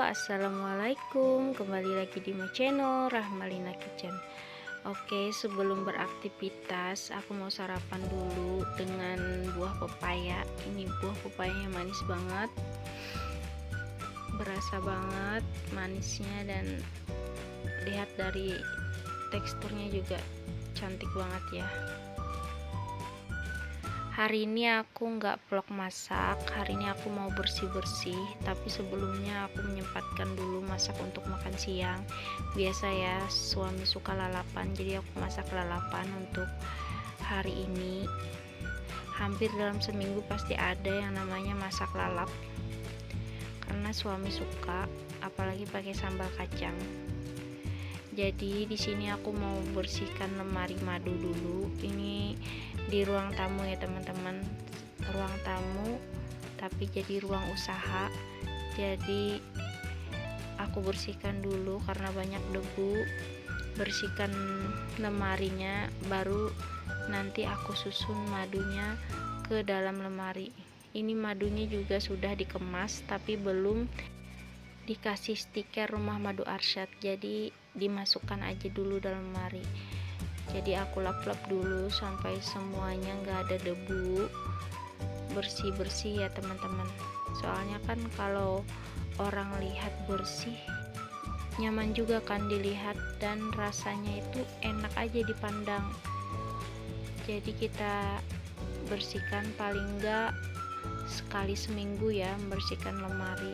Assalamualaikum, kembali lagi di my channel Rahmalina Kitchen. Oke, sebelum beraktivitas aku mau sarapan dulu dengan buah pepaya. Ini buah pepayanya manis banget, berasa banget manisnya, dan lihat dari teksturnya juga cantik banget ya. Hari ini aku nggak vlog masak, hari ini aku mau bersih-bersih, tapi sebelumnya aku menyempatkan dulu masak untuk makan siang. Biasa ya, suami suka lalapan, jadi aku masak lalapan untuk hari ini. Hampir dalam seminggu pasti ada yang namanya masak lalap, karena suami suka, apalagi pakai sambal kacang. Jadi di sini aku mau bersihkan lemari madu dulu. Ini di ruang tamu ya teman-teman, ruang tamu tapi jadi ruang usaha. Jadi aku bersihkan dulu karena banyak debu. Bersihkan lemarinya, baru nanti aku susun madunya ke dalam lemari. Ini madunya juga sudah dikemas tapi belum dikasih stiker rumah madu Arsyad, jadi dimasukkan aja dulu dalam lemari. Jadi aku lap-lap dulu sampai semuanya nggak ada debu, bersih-bersih ya teman-teman. Soalnya kan kalau orang lihat bersih, nyaman juga kan dilihat, dan rasanya itu enak aja dipandang. Jadi kita bersihkan paling nggak sekali seminggu ya, membersihkan lemari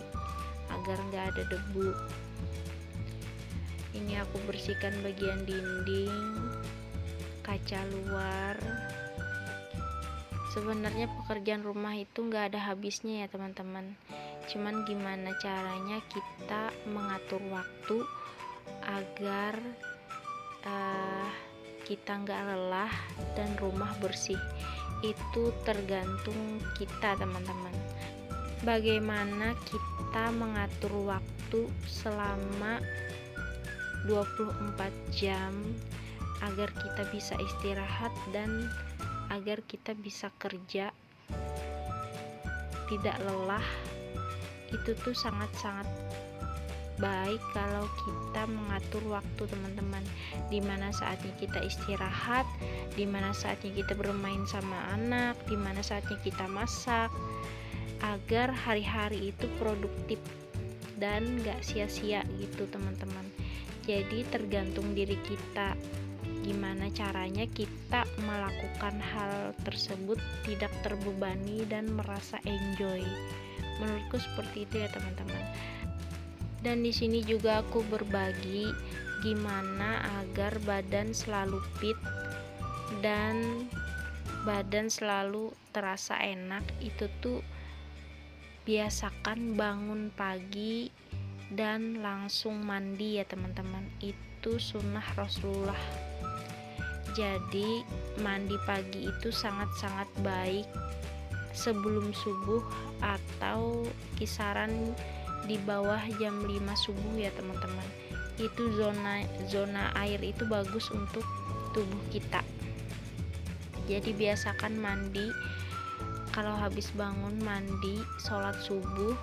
agar nggak ada debu. Ini aku bersihkan bagian dinding, kaca luar. Sebenarnya pekerjaan rumah itu nggak ada habisnya ya teman-teman, cuman gimana caranya kita mengatur waktu agar kita nggak lelah dan rumah bersih. Itu tergantung kita teman-teman, bagaimana kita mengatur waktu selama 24 jam agar kita bisa istirahat dan agar kita bisa kerja tidak lelah. Itu tuh sangat-sangat baik kalau kita mengatur waktu teman-teman, dimana saatnya kita istirahat, dimana saatnya kita bermain sama anak, dimana saatnya kita masak, agar hari-hari itu produktif dan gak sia-sia gitu teman-teman. Jadi tergantung diri kita, gimana caranya kita melakukan hal tersebut tidak terbebani dan merasa enjoy. Menurutku seperti itu ya teman-teman. Dan di sini juga aku berbagi gimana agar badan selalu fit dan badan selalu terasa enak. Itu tuh biasakan bangun pagi dan langsung mandi ya teman-teman, itu sunnah Rasulullah. Jadi mandi pagi itu sangat-sangat baik sebelum subuh atau kisaran di bawah jam 5 subuh ya teman-teman. Itu zona air itu bagus untuk tubuh kita. Jadi biasakan mandi. Kalau habis bangun mandi, sholat subuh,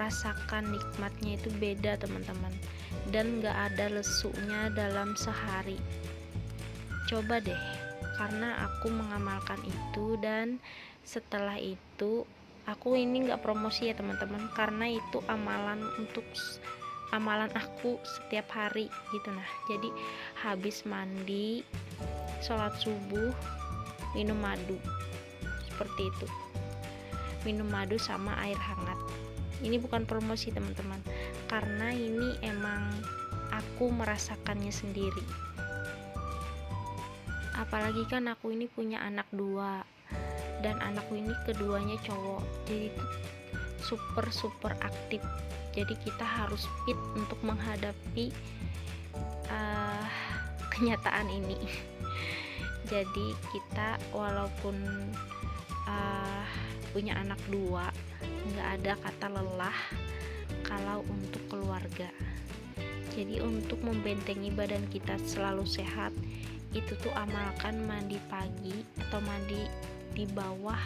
rasakan nikmatnya itu beda teman-teman, dan gak ada lesunya dalam sehari. Coba deh, karena aku mengamalkan itu, dan setelah itu aku ini gak promosi ya teman-teman, karena itu amalan aku setiap hari gitu. Nah, jadi habis mandi, sholat subuh, minum madu seperti itu, minum madu sama air hangat. Ini bukan promosi teman-teman, karena ini emang aku merasakannya sendiri. Apalagi kan aku ini punya anak 2, dan anakku ini keduanya cowok, jadi itu super aktif. Jadi kita harus fit untuk menghadapi kenyataan ini. Jadi kita walaupun punya anak 2, nggak ada kata lelah kalau untuk keluarga. Jadi untuk membentengi badan kita selalu sehat, itu tuh amalkan mandi pagi atau mandi di bawah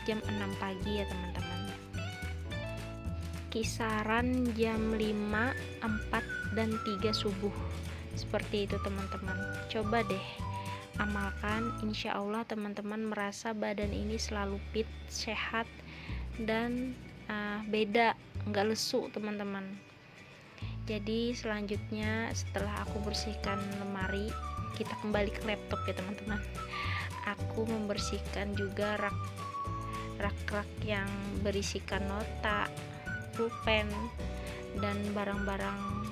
jam 6 pagi ya teman-teman. kisaran jam 5, 4, dan 3 subuh. Seperti itu teman-teman, coba deh amalkan, insya Allah teman-teman merasa badan ini selalu fit, sehat, dan beda, nggak lesu teman-teman. Jadi selanjutnya setelah aku bersihkan lemari, kita kembali ke laptop ya teman-teman. Aku membersihkan juga rak-rak yang berisikan nota, pulpen, dan barang-barang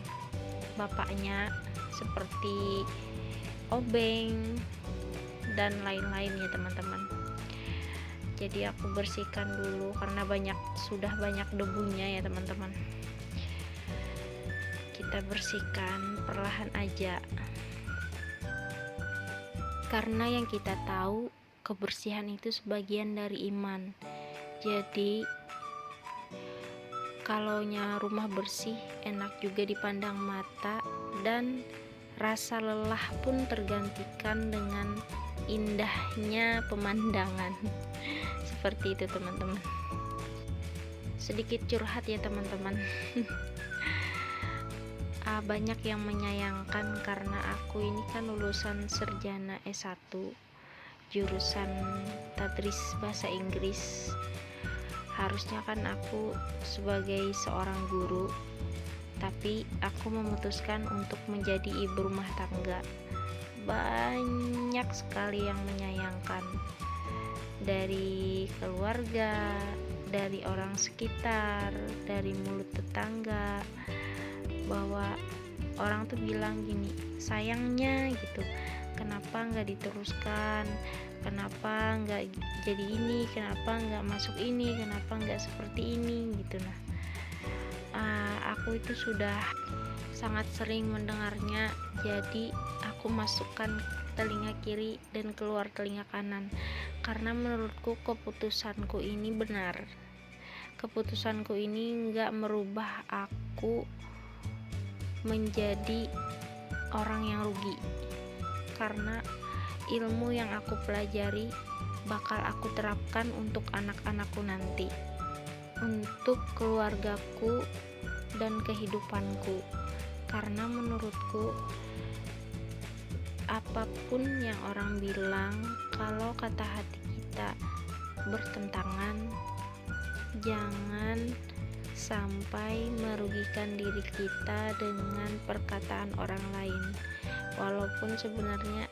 bapaknya seperti obeng dan lain-lain ya teman-teman. Jadi aku bersihkan dulu karena sudah banyak debunya ya teman-teman. Kita bersihkan perlahan aja, karena yang kita tahu kebersihan itu sebagian dari iman. Jadi kalaunya rumah bersih, enak juga dipandang mata, dan rasa lelah pun tergantikan dengan indahnya pemandangan. Seperti itu teman-teman. Sedikit curhat ya teman-teman. Banyak yang menyayangkan karena aku ini kan lulusan sarjana S1 jurusan tadris bahasa Inggris. Harusnya kan aku sebagai seorang guru, tapi aku memutuskan untuk menjadi ibu rumah tangga. Banyak sekali yang menyayangkan dari keluarga, dari orang sekitar, dari mulut tetangga, bahwa orang tuh bilang gini, sayangnya gitu, kenapa nggak diteruskan, kenapa nggak jadi ini, kenapa nggak masuk ini, kenapa nggak seperti ini gitu. Nah, aku itu sudah sangat sering mendengarnya, jadi aku masukkan telinga kiri dan keluar telinga kanan, karena menurutku keputusanku ini benar. Keputusanku ini nggak merubah aku menjadi orang yang rugi, karena ilmu yang aku pelajari bakal aku terapkan untuk anak-anakku nanti, untuk keluargaku dan kehidupanku. Karena menurutku apapun yang orang bilang, kalau kata hati kita bertentangan, jangan sampai merugikan diri kita dengan perkataan orang lain, walaupun sebenarnya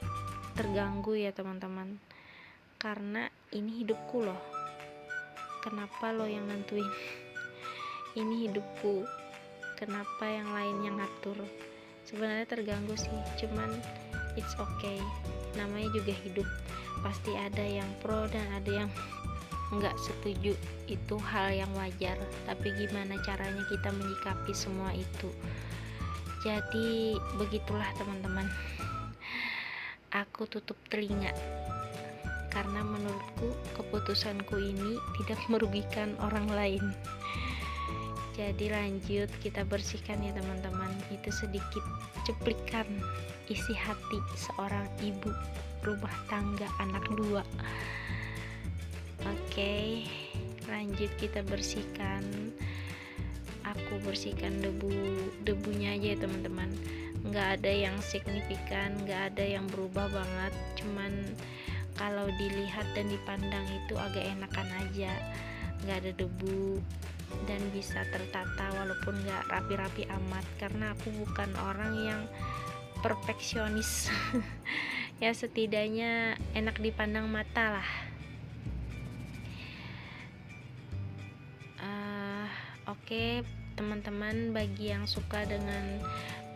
terganggu ya teman-teman, karena ini hidupku loh, kenapa lo yang nentuin? Ini hidupku, kenapa yang lain yang ngatur? Sebenarnya terganggu sih, cuman it's okay, namanya juga hidup, pasti ada yang pro dan ada yang nggak setuju, itu hal yang wajar, tapi gimana caranya kita menyikapi semua itu. Jadi begitulah teman-teman, aku tutup telinga karena menurutku keputusanku ini tidak merugikan orang lain. Jadi lanjut kita bersihkan ya teman-teman. Itu sedikit cuplikan isi hati seorang ibu rumah tangga anak 2. Oke, lanjut kita bersihkan. Aku bersihkan debunya aja ya teman-teman, nggak ada yang signifikan, nggak ada yang berubah banget, cuman kalau dilihat dan dipandang itu agak enakan aja, nggak ada debu dan bisa tertata walaupun nggak rapi-rapi amat, karena aku bukan orang yang perfeksionis. Ya setidaknya enak dipandang mata lah. Oke teman-teman, bagi yang suka dengan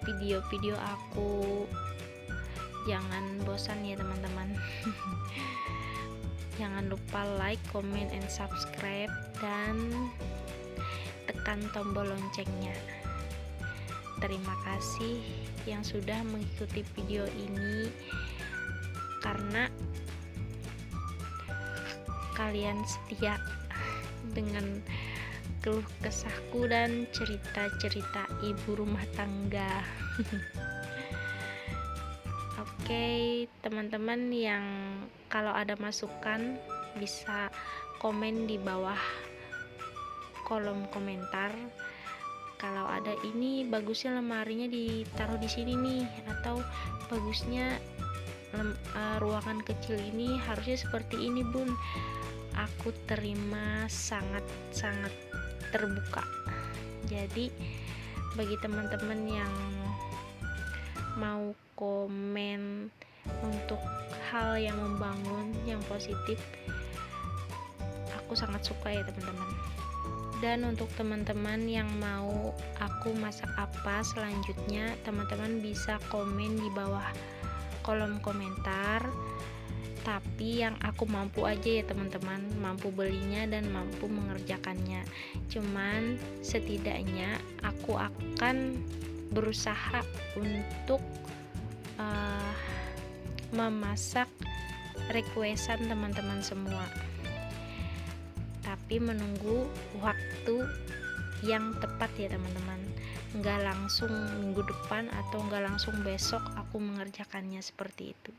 video-video aku, jangan bosan ya teman-teman. Jangan lupa like, comment, and subscribe, dan tekan tombol loncengnya. Terima kasih yang sudah mengikuti video ini, karena kalian setia dengan keluh kesahku dan cerita-cerita ibu rumah tangga. Oke teman-teman, yang kalau ada masukan bisa komen di bawah kolom komentar kalau ada ini bagusnya lemarinya ditaruh di sini nih, atau bagusnya ruangan kecil ini harusnya seperti ini bun. Aku terima sangat terbuka. Jadi bagi teman-teman yang mau komen untuk hal yang membangun, yang positif, aku sangat suka ya teman-teman. Dan untuk teman-teman yang mau aku masak apa selanjutnya, teman-teman bisa komen di bawah kolom komentar. Tapi yang aku mampu aja ya teman-teman, mampu belinya dan mampu mengerjakannya. Cuman setidaknya aku akan berusaha untuk memasak requestan teman-teman semua, tapi menunggu waktu yang tepat ya teman-teman. Nggak langsung minggu depan atau nggak langsung besok aku mengerjakannya seperti itu,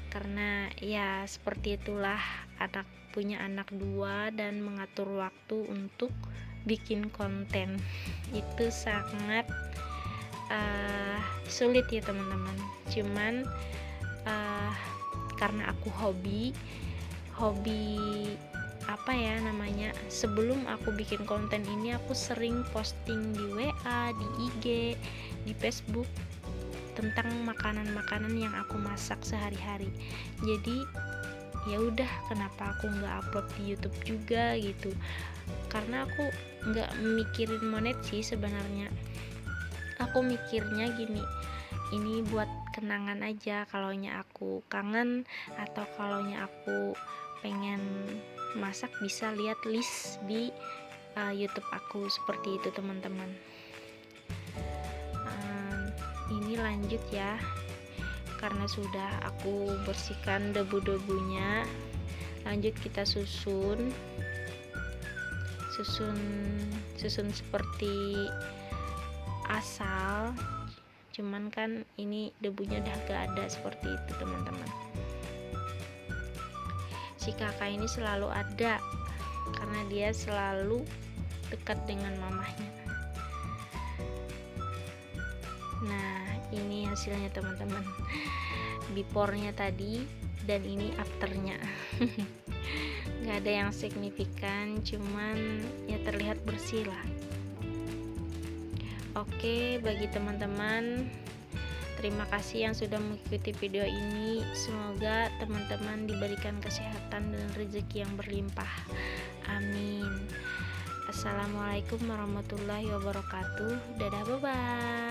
karena ya seperti itulah punya anak dua dan mengatur waktu untuk bikin konten itu sangat sulit ya teman-teman. Cuman karena aku hobi apa ya namanya, sebelum aku bikin konten ini aku sering posting di WA, di IG, di Facebook tentang makanan-makanan yang aku masak sehari-hari. Jadi ya udah, kenapa aku nggak upload di YouTube juga gitu, karena aku nggak mikirin monet sih sebenarnya. Aku mikirnya gini, ini buat kenangan aja, kalaunya aku kangen atau kalaunya aku pengen masak bisa lihat list di YouTube aku, seperti itu teman-teman. Ini lanjut ya, karena sudah aku bersihkan debu-debunya. Lanjut kita susun seperti asal, cuman kan ini debunya udah gak ada, seperti itu teman-teman. Si kakak ini selalu ada karena dia selalu dekat dengan mamahnya. Nah, ini hasilnya teman-teman, before-nya tadi dan ini after-nya. Gak ada yang signifikan, cuman ya terlihat bersih lah. Oke, bagi teman-teman, terima kasih yang sudah mengikuti video ini. Semoga teman-teman diberikan kesehatan dan rezeki yang berlimpah. Amin. Assalamualaikum warahmatullahi wabarakatuh. Dadah, bye-bye.